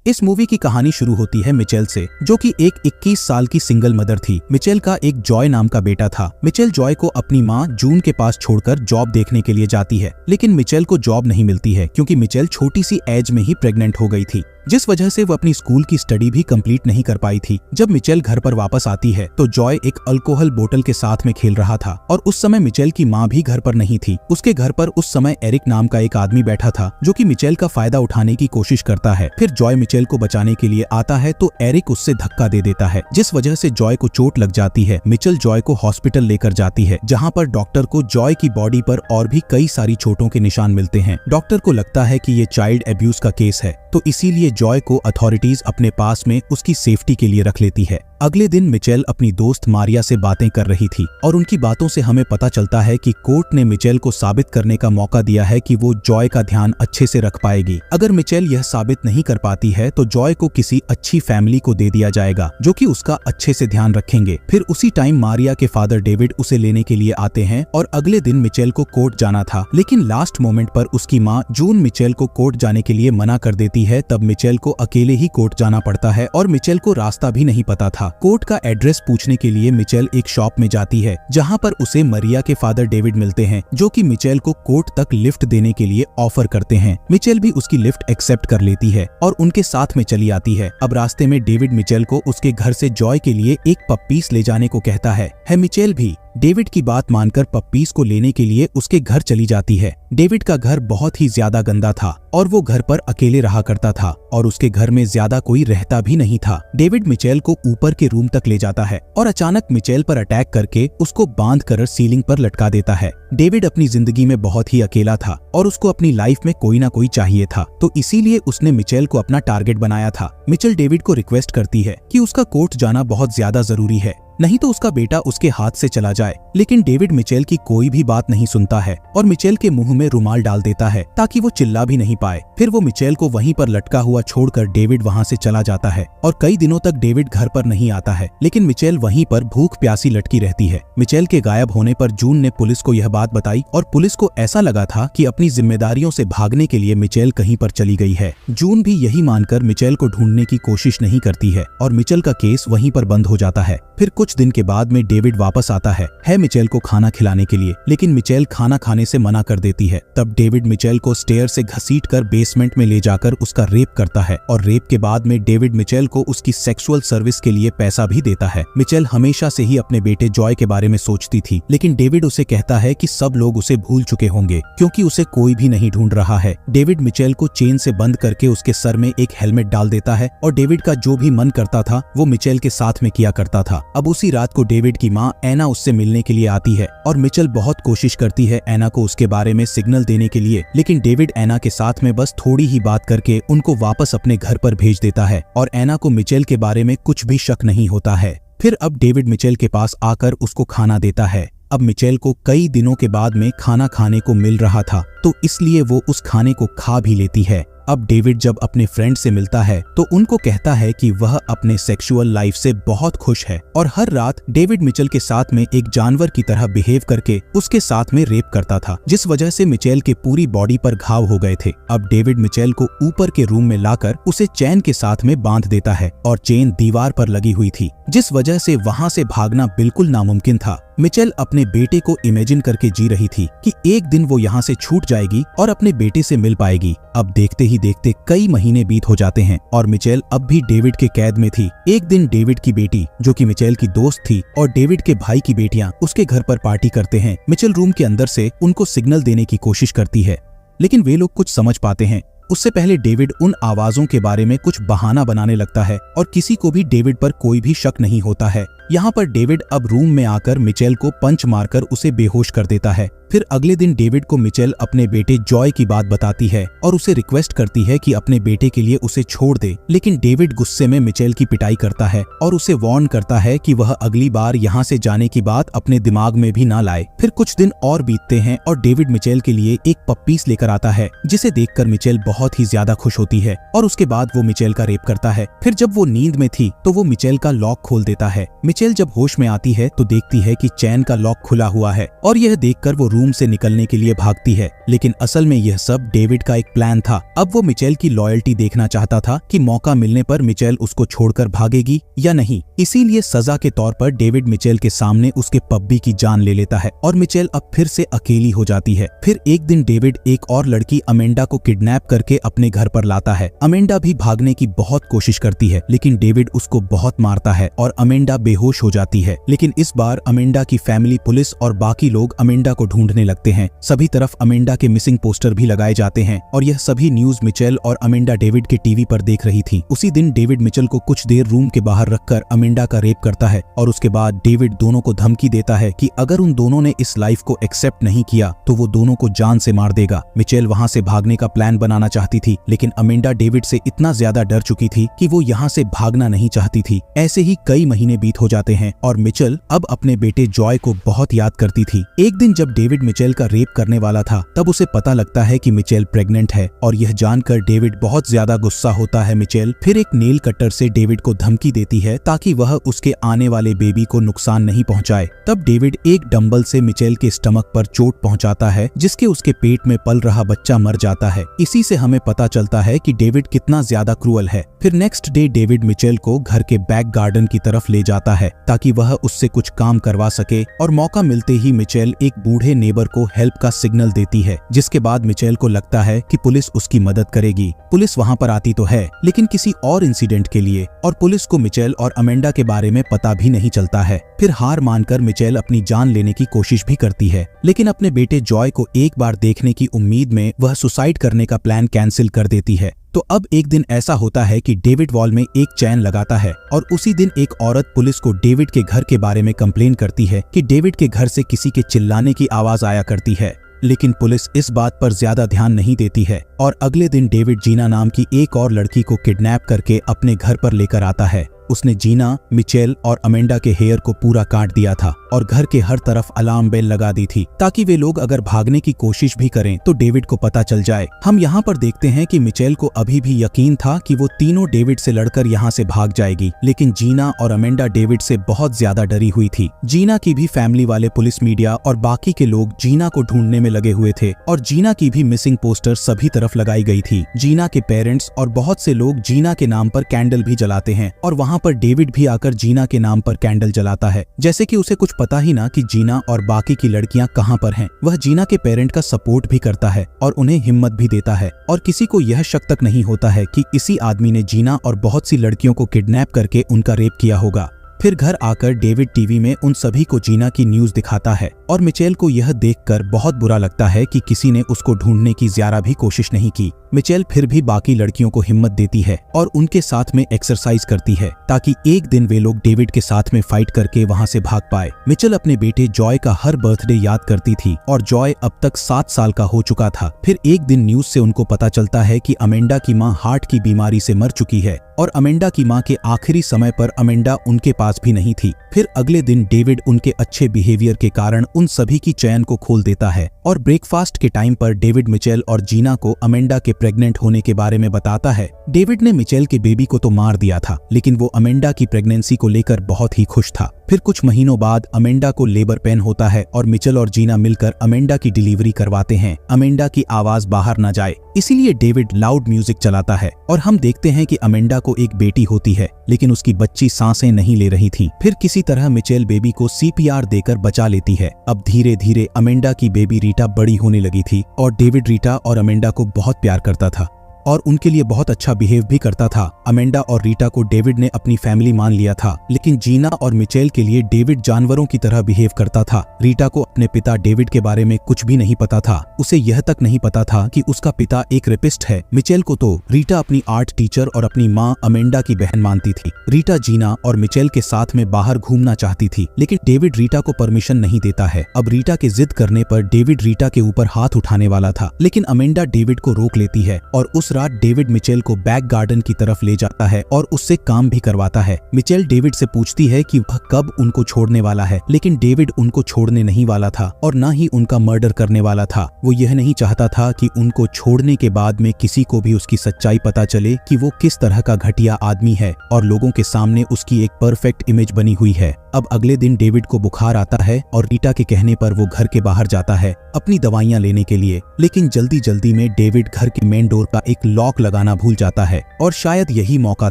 इस मूवी की कहानी शुरू होती है मिचेल से, जो कि एक 21 साल की सिंगल मदर थी। मिचेल का एक जॉय नाम का बेटा था। मिचेल जॉय को अपनी माँ जून के पास छोड़कर जॉब देखने के लिए जाती है, लेकिन मिचेल को जॉब नहीं मिलती है क्योंकि मिचेल छोटी सी एज में ही प्रेग्नेंट हो गई थी, जिस वजह से वो अपनी स्कूल की स्टडी भी कंप्लीट नहीं कर पाई थी। जब मिचेल घर पर वापस आती है तो जॉय एक अल्कोहल बोतल के साथ में खेल रहा था और उस समय मिचेल की माँ भी घर पर नहीं थी। उसके घर पर उस समय एरिक नाम का एक आदमी बैठा था जो कि मिचेल का फायदा उठाने की कोशिश करता है। फिर जॉय मिचेल को बचाने के लिए आता है तो एरिक उससे धक्का दे देता है, जिस वजह से जॉय को चोट लग जाती है। मिचेल जॉय को हॉस्पिटल लेकर जाती है, जहाँ पर डॉक्टर को जॉय की बॉडी पर और भी कई सारी चोटों के निशान मिलते हैं। डॉक्टर को लगता है कि ये चाइल्ड एब्यूज का केस है, तो इसीलिए जॉय को अथॉरिटीज अपने पास में उसकी सेफ्टी के लिए रख लेती है। अगले दिन मिचेल अपनी दोस्त मारिया से बातें कर रही थी और उनकी बातों से हमें पता चलता है कि कोर्ट ने मिचेल को साबित करने का मौका दिया है कि वो जॉय का ध्यान अच्छे से रख पाएगी। अगर मिचेल यह साबित नहीं कर पाती है तो जॉय को किसी अच्छी फैमिली को दे दिया जाएगा जो कि उसका अच्छे से ध्यान रखेंगे। फिर उसी टाइम मारिया के फादर डेविड उसे लेने के लिए आते हैं और अगले दिन मिचेल को कोर्ट जाना था, लेकिन लास्ट मोमेंट पर उसकी माँ जून मिचेल को कोर्ट जाने के लिए मना कर देती है। तब मिचेल को अकेले ही कोर्ट जाना पड़ता है और मिचेल को रास्ता भी नहीं पता था। कोर्ट का एड्रेस पूछने के लिए मिचेल एक शॉप में जाती है, जहां पर उसे मारिया के फादर डेविड मिलते हैं, जो कि मिचेल को कोर्ट तक लिफ्ट देने के लिए ऑफर करते हैं। मिचेल भी उसकी लिफ्ट एक्सेप्ट कर लेती है और उनके साथ में चली आती है। अब रास्ते में डेविड मिचेल को उसके घर से जॉय के लिए एक पप्पीस ले जाने को कहता है। मिचेल भी डेविड की बात मानकर पप्पीस को लेने के लिए उसके घर चली जाती है। डेविड का घर बहुत ही ज्यादा गंदा था और वो घर पर अकेले रहा करता था और उसके घर में ज्यादा कोई रहता भी नहीं था। डेविड मिचेल को ऊपर के रूम तक ले जाता है और अचानक मिचेल पर अटैक करके उसको बांध कर सीलिंग पर लटका देता है। डेविड अपनी जिंदगी में बहुत ही अकेला था और उसको अपनी लाइफ में कोई ना कोई चाहिए था, तो इसीलिए उसने मिचेल को अपना टारगेट बनाया था। मिचेल डेविड को रिक्वेस्ट करती है कि उसका कोर्ट जाना बहुत ज्यादा जरूरी है, नहीं तो उसका बेटा उसके हाथ से चला जाए। लेकिन डेविड मिचेल की कोई भी बात नहीं सुनता है और मिचेल के मुंह में रुमाल डाल देता है ताकि वो चिल्ला भी नहीं पाए। फिर वो मिचेल को वहीं पर लटका हुआ छोड़कर डेविड वहां से चला जाता है और कई दिनों तक डेविड घर पर नहीं आता है, लेकिन मिचेल वहीं पर भूख प्यासी लटकी रहती है। मिचेल के गायब होने पर जून ने पुलिस को यह बात बताई और पुलिस को ऐसा लगा था कि अपनी जिम्मेदारियों से भागने के लिए मिचेल कहीं पर चली गई है। जून भी यही मानकर मिचेल को ढूंढने की कोशिश नहीं करती है और मिचेल का केस वहीं पर बंद हो जाता है। फिर कुछ दिन के बाद में डेविड वापस आता है मिचेल को खाना खिलाने के लिए, लेकिन मिचेल खाना खाने से मना कर देती है। तब डेविड मिचेल को स्टेयर से घसीटकर बेसमेंट में ले जाकर उसका रेप करता है और रेप के बाद में डेविड मिचेल को उसकी सेक्सुअल सर्विस के लिए पैसा भी देता है। मिचेल हमेशा से ही अपने बेटे जॉय के बारे में सोचती थी, लेकिन डेविड उसे कहता है कि सब लोग उसे भूल चुके होंगे क्योंकि उसे कोई भी नहीं ढूंढ रहा है। डेविड मिचेल को चेन से बंद करके उसके सर में एक हेलमेट डाल देता है और डेविड का जो भी मन करता था वो मिचेल के साथ में किया करता था। अब उसी रात को डेविड की माँ एना उससे मिलने के लिए आती है और मिचेल बहुत कोशिश करती है एना को उसके बारे में सिग्नल देने के लिए, लेकिन डेविड एना के साथ में बस थोड़ी ही बात करके उनको वापस अपने घर पर भेज देता है और एना को मिचेल के बारे में कुछ भी शक नहीं होता है। फिर अब डेविड मिचेल के पास आकर उसको खाना देता है। अब मिचेल को कई दिनों के बाद में खाना खाने को मिल रहा था, तो इसलिए वो उस खाने को खा भी लेती है। अब डेविड जब अपने फ्रेंड से मिलता है तो उनको कहता है कि वह अपने सेक्सुअल लाइफ से बहुत खुश है और हर रात डेविड मिचेल के साथ में एक जानवर की तरह बिहेव करके उसके साथ में रेप करता था, जिस वजह से मिचेल के पूरी बॉडी पर घाव हो गए थे। अब डेविड मिचेल को ऊपर के रूम में लाकर उसे चेन के साथ में बांध देता है और चेन दीवार पर लगी हुई थी, जिस वजह से वहां से भागना बिल्कुल नामुमकिन था। मिचेल अपने बेटे को इमेजिन करके जी रही थी कि एक दिन वो यहाँ से छूट जाएगी और अपने बेटे से मिल पाएगी। अब देखते ही देखते कई महीने बीत हो जाते हैं और मिचेल अब भी डेविड के कैद में थी। एक दिन डेविड की बेटी, जो कि मिचेल की दोस्त थी, और डेविड के भाई की बेटियां उसके घर पर पार्टी करते हैं। मिचेल रूम के अंदर से उनको सिग्नल देने की कोशिश करती है, लेकिन वे लोग कुछ समझ पाते हैं। उससे पहले डेविड उन आवाजों के बारे में कुछ बहाना बनाने लगता है और किसी को भी डेविड पर कोई भी शक नहीं होता है। यहाँ पर डेविड अब रूम में आकर मिचेल को पंच मारकर उसे बेहोश कर देता है। फिर अगले दिन डेविड को मिचेल अपने बेटे जॉय की बात बताती है और उसे रिक्वेस्ट करती है कि अपने बेटे के लिए उसे छोड़ दे, लेकिन डेविड गुस्से में मिचेल की पिटाई करता है और उसे वार्न करता है कि वह अगली बार यहाँ से जाने की बात अपने दिमाग में भी ना लाए। फिर कुछ दिन और बीतते हैं और डेविड मिचेल के लिए एक पप्पीस लेकर आता है, जिसे देखकर मिचेल बहुत ही ज्यादा खुश होती है और उसके बाद वो मिचेल का रेप करता है। फिर जब वो नींद में थी तो वो मिचेल का लॉक खोल देता है। मिचेल जब होश में आती है तो देखती है कि चैन का लॉक खुला हुआ है और यह देखकर वो रूम से निकलने के लिए भागती है, लेकिन असल में यह सब डेविड का एक प्लान था। अब वो मिचेल की लॉयल्टी देखना चाहता था कि मौका मिलने पर मिचेल उसको छोड़कर भागेगी या नहीं। इसीलिए सजा के तौर पर डेविड मिचेल के सामने उसके पप्पी की जान ले लेता है और मिचेल अब फिर से अकेली हो जाती है। फिर एक दिन डेविड एक और लड़की अमेंडा को किडनैप करके अपने घर पर लाता है। अमेंडा भी भागने की बहुत कोशिश करती है, लेकिन डेविड उसको बहुत मारता है और अमेंडा बेहोश हो जाती है। लेकिन इस बार अमेंडा की फैमिली, पुलिस और बाकी लोग अमेंडा को ढूंढने लगते हैं। सभी तरफ अमेंडा के मिसिंग पोस्टर भी लगाए जाते हैं और यह सभी न्यूज मिचेल और अमेंडा डेविड के टीवी पर देख रही थी। उसी दिन डेविड मिचेल को कुछ देर रूम के बाहर रखकर अमेंडा का रेप करता है और उसके बाद डेविड दोनों को धमकी देता है कि अगर उन दोनों ने इस लाइफ को एक्सेप्ट नहीं किया तो वो दोनों को जान से मार देगा। मिचेल वहां से भागने का प्लान बनाना चाहती थी, लेकिन अमेंडा डेविड से इतना ज्यादा डर चुकी थी कि वो यहाँ से भागना नहीं चाहती थी। ऐसे ही कई महीने बीत हो जाते हैं और मिचेल अब अपने बेटे जॉय को बहुत याद करती थी। एक दिन जब डेविड मिचेल का रेप करने वाला था तब उसे पता लगता है कि मिचेल प्रेग्नेंट है और यह जानकर डेविड बहुत ज्यादा गुस्सा होता है। मिचेल फिर एक नेल कटर से डेविड को धमकी देती है ताकि वह उसके आने वाले बेबी को नुकसान नहीं पहुंचाए। तब डेविड एक डंबल से मिचेल के स्टमक पर चोट पहुंचाता है, जिसके उसके पेट में पल रहा बच्चा मर जाता है। इसी से हमें पता चलता है कि डेविड कितना ज्यादा क्रूअल है। फिर नेक्स्ट डे डेविड मिचेल को घर के बैक गार्डन की तरफ ले जाता है ताकि वह उससे कुछ काम करवा सके और मौका मिलते ही मिचेल एक बूढ़े नेबर को हेल्प का सिग्नल देती है, जिसके बाद मिचेल को लगता है कि पुलिस उसकी मदद करेगी। पुलिस वहां पर आती तो है, लेकिन किसी और इंसिडेंट के लिए, और पुलिस को मिचेल और अमेंडा के बारे में पता भी नहीं चलता है। फिर हार मानकर मिचेल अपनी जान लेने की कोशिश भी करती है, लेकिन अपने बेटे जॉय को एक बार देखने की उम्मीद में वह सुसाइड करने का प्लान कैंसिल कर देती है। तो अब एक दिन ऐसा होता है कि डेविड वॉल में एक चैन लगाता है और उसी दिन एक औरत पुलिस को डेविड के घर के बारे में कंप्लेन करती है कि डेविड के घर से किसी के चिल्लाने की आवाज आया करती है। लेकिन पुलिस इस बात पर ज्यादा ध्यान नहीं देती है और अगले दिन डेविड जीना नाम की एक और लड़की को किडनैप करके अपने घर पर लेकर आता है। उसने जीना, मिचेल और अमेंडा के हेयर को पूरा काट दिया था और घर के हर तरफ अलार्म बेल लगा दी थी ताकि वे लोग अगर भागने की कोशिश भी करें तो डेविड को पता चल जाए। हम यहाँ पर देखते हैं कि मिचेल को अभी भी यकीन था कि वो तीनों डेविड से लड़कर यहाँ से भाग जाएगी, लेकिन जीना और अमेंडा डेविड से बहुत ज्यादा डरी हुई थी। जीना की भी फैमिली वाले, पुलिस, मीडिया और बाकी के लोग जीना को ढूंढने में लगे हुए थे और जीना की भी मिसिंग पोस्टर सभी तरफ लगाई गई थी। जीना के पेरेंट्स और बहुत से लोग जीना के नाम पर कैंडल भी जलाते हैं और वहाँ पर डेविड भी आकर जीना के नाम पर कैंडल जलाता है, जैसे कि उसे कुछ पता ही ना कि जीना और बाकी की लड़कियां कहां पर हैं। वह जीना के पेरेंट का सपोर्ट भी करता है और उन्हें हिम्मत भी देता है और किसी को यह शक तक नहीं होता है कि इसी आदमी ने जीना और बहुत सी लड़कियों को किडनैप करके उनका रेप किया होगा। फिर घर आकर डेविड टीवी में उन सभी को जीना की न्यूज दिखाता है और मिचेल को यह देखकर बहुत बुरा लगता है कि किसी ने उसको ढूंढने की जरा भी कोशिश नहीं की। मिचेल फिर भी बाकी लड़कियों को हिम्मत देती है और उनके साथ में एक्सरसाइज करती है ताकि एक दिन वे लोग डेविड के साथ में फाइट करके वहां से भाग पाए। मिचेल अपने बेटे जॉय का हर बर्थडे याद करती थी और जॉय अब तक 7 साल का हो चुका था। फिर एक दिन न्यूज से उनको पता चलता है कि अमेंडा की माँ हार्ट की बीमारी से मर चुकी है और अमेंडा की माँ के आखिरी समय पर अमेंडा उनके पास भी नहीं थी। फिर अगले दिन डेविड उनके अच्छे बिहेवियर के कारण उन सभी की चैन को खोल देता है और ब्रेकफास्ट के टाइम पर डेविड मिचेल और जीना को अमेंडा के प्रेग्नेंट होने के बारे में बताता है। डेविड ने मिचेल के बेबी को तो मार दिया था, लेकिन वो अमेंडा की प्रेगनेंसी को लेकर बहुत ही खुश था। फिर कुछ महीनों बाद अमेंडा को लेबर पेन होता है और मिचेल और जीना मिलकर अमेंडा की डिलीवरी करवाते हैं। अमेंडा की आवाज बाहर न जाए, इसीलिए डेविड लाउड म्यूजिक चलाता है और हम देखते हैं कि अमेंडा को एक बेटी होती है, लेकिन उसकी बच्ची सांसें नहीं ले रही थी। फिर किसी तरह मिचेल बेबी को CPR देकर बचा लेती है। अब धीरे धीरे अमेंडा की बेबी रीटा बड़ी होने लगी थी और डेविड रीटा और अमेंडा को बहुत प्यार करता था और उनके लिए बहुत अच्छा बिहेव भी करता था। अमेंडा और रीटा को डेविड ने अपनी फैमिली मान लिया था, लेकिन जीना और मिचेल के लिए डेविड जानवरों की तरह बिहेव करता था। रीटा को अपने पिता डेविड के बारे में कुछ भी नहीं पता था। उसे यह तक नहीं पता था कि उसका पिता एक रेपिस्ट है। मिचेल को तो रीटा अपनी आर्ट टीचर और अपनी माँ अमेंडा की बहन मानती थी। रीटा जीना और मिचेल के साथ में बाहर घूमना चाहती थी, लेकिन डेविड रीटा को परमिशन नहीं देता है। अब रीटा के जिद करने पर डेविड रीटा के ऊपर हाथ उठाने वाला था, लेकिन अमेंडा डेविड को रोक लेती है और उस रात डेविड मिचेल को बैक गार्डन की तरफ ले जाता है और उससे काम भी करवाता है। मिचेल डेविड से पूछती है कि वह कब उनको छोड़ने वाला है, लेकिन डेविड उनको छोड़ने नहीं वाला था और न ही उनका मर्डर करने वाला था। वो यह नहीं चाहता था कि उनको छोड़ने के बाद में किसी को भी उसकी सच्चाई पता चले कि वो किस तरह का घटिया आदमी है और लोगों के सामने उसकी एक परफेक्ट इमेज बनी हुई है। अब अगले दिन डेविड को बुखार आता है और रीटा के कहने पर वो घर के बाहर जाता है अपनी दवाइयां लेने के लिए, लेकिन जल्दी जल्दी में डेविड घर के मेन डोर का एक लॉक लगाना भूल जाता है और शायद यही मौका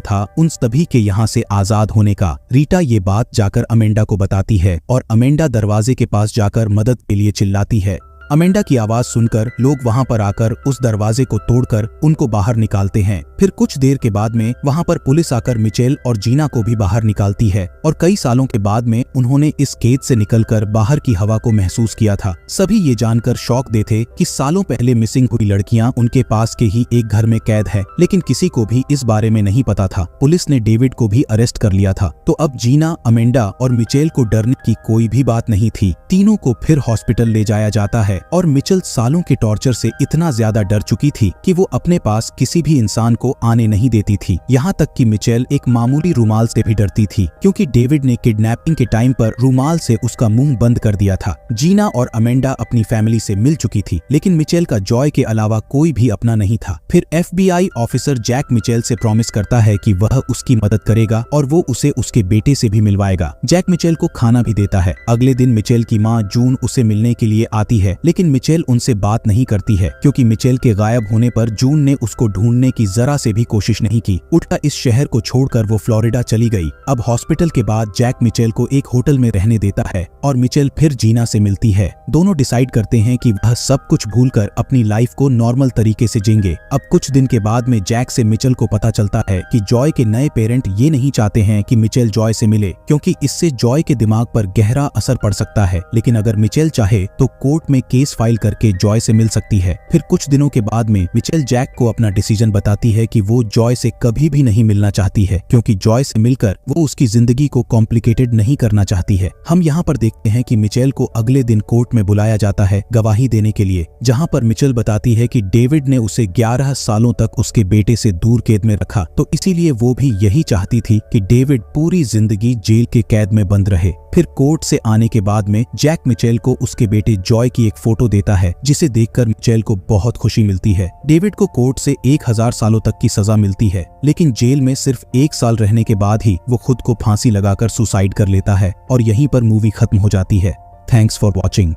था उन सभी के यहाँ से आजाद होने का। रीटा ये बात जाकर अमेंडा को बताती है और अमेंडा दरवाजे के पास जाकर मदद के लिए चिल्लाती है। अमेंडा की आवाज सुनकर लोग वहां पर आकर उस दरवाजे को तोड़कर उनको बाहर निकालते हैं। फिर कुछ देर के बाद में वहां पर पुलिस आकर मिचेल और जीना को भी बाहर निकालती है और कई सालों के बाद में उन्होंने इस कैद से निकलकर बाहर की हवा को महसूस किया था। सभी ये जानकर शॉक दे थे कि सालों पहले मिसिंग हुई लड़कियां उनके पास के ही एक घर में कैद है, लेकिन किसी को भी इस बारे में नहीं पता था। पुलिस ने डेविड को भी अरेस्ट कर लिया था। तो अब जीना, अमेंडा और मिचेल को डरने की कोई भी बात नहीं थी। तीनों को फिर हॉस्पिटल ले जाया जाता है और मिचेल सालों के टॉर्चर से इतना ज्यादा डर चुकी थी कि वो अपने पास किसी भी इंसान को आने नहीं देती थी। यहाँ तक कि मिचेल एक मामूली रुमाल से भी डरती थी, क्योंकि डेविड ने किडनैपिंग के टाइम पर रुमाल से उसका मुंह बंद कर दिया था। जीना और अमेंडा अपनी फैमिली से मिल चुकी थी, लेकिन मिचेल का जॉय के अलावा कोई भी अपना नहीं था। फिर FBI ऑफिसर जैक मिचेल से प्रॉमिस करता है कि वह उसकी मदद करेगा और वो उसे उसके बेटे से भी मिलवाएगा। जैक मिचेल को खाना भी देता है। अगले दिन मिचेल की माँ जून उसे मिलने के लिए आती है, लेकिन मिचेल उनसे बात नहीं करती है, क्योंकि मिचेल के गायब होने पर जून ने उसको ढूंढने की जरा से भी कोशिश नहीं की। उठकर इस शहर को छोड़कर वो फ्लोरिडा चली गई। अब हॉस्पिटल के बाद जैक मिचेल को एक होटल में रहने देता है और मिचेल फिर जीना से मिलती है। दोनों डिसाइड करते हैं कि वह सब कुछ भूलकर अपनी लाइफ को नॉर्मल तरीके से जिएंगे। अब कुछ दिन के बाद में जैक से मिचेल को पता चलता है कि जॉय के नए पेरेंट ये नहीं चाहते हैं कि मिचेल जॉय से मिले, क्योंकि इससे जॉय के दिमाग पर गहरा असर पड़ सकता है। लेकिन अगर मिचेल चाहे तो कोर्ट में केस फाइल करके जॉय से मिल सकती है। फिर कुछ दिनों के बाद में मिचेल जैक को अपना डिसीजन बताती है कि वो जॉय से कभी भी नहीं मिलना चाहती है, क्योंकि जॉय से मिलकर वो उसकी जिंदगी को कॉम्प्लिकेटेड नहीं करना चाहती है। हम यहाँ पर देखते हैं कि मिचेल को अगले दिन कोर्ट में बुलाया जाता है गवाही देने के लिए, जहाँ पर मिचेल बताती है कि डेविड ने उसे 11 सालों तक उसके बेटे से दूर कैद में रखा, तो इसीलिए वो भी यही चाहती थी कि डेविड पूरी जिंदगी जेल के कैद में बंद रहे। फिर कोर्ट से आने के बाद में जैक मिचेल को उसके बेटे जॉय की एक फोटो देता है, जिसे देखकर मिचेल को बहुत खुशी मिलती है। डेविड को कोर्ट से 1000 सालों तक की सजा मिलती है, लेकिन जेल में सिर्फ 1 साल रहने के बाद ही वो खुद को फांसी लगाकर सुसाइड कर लेता है और यहीं पर मूवी खत्म हो जाती है। Thanks for watching.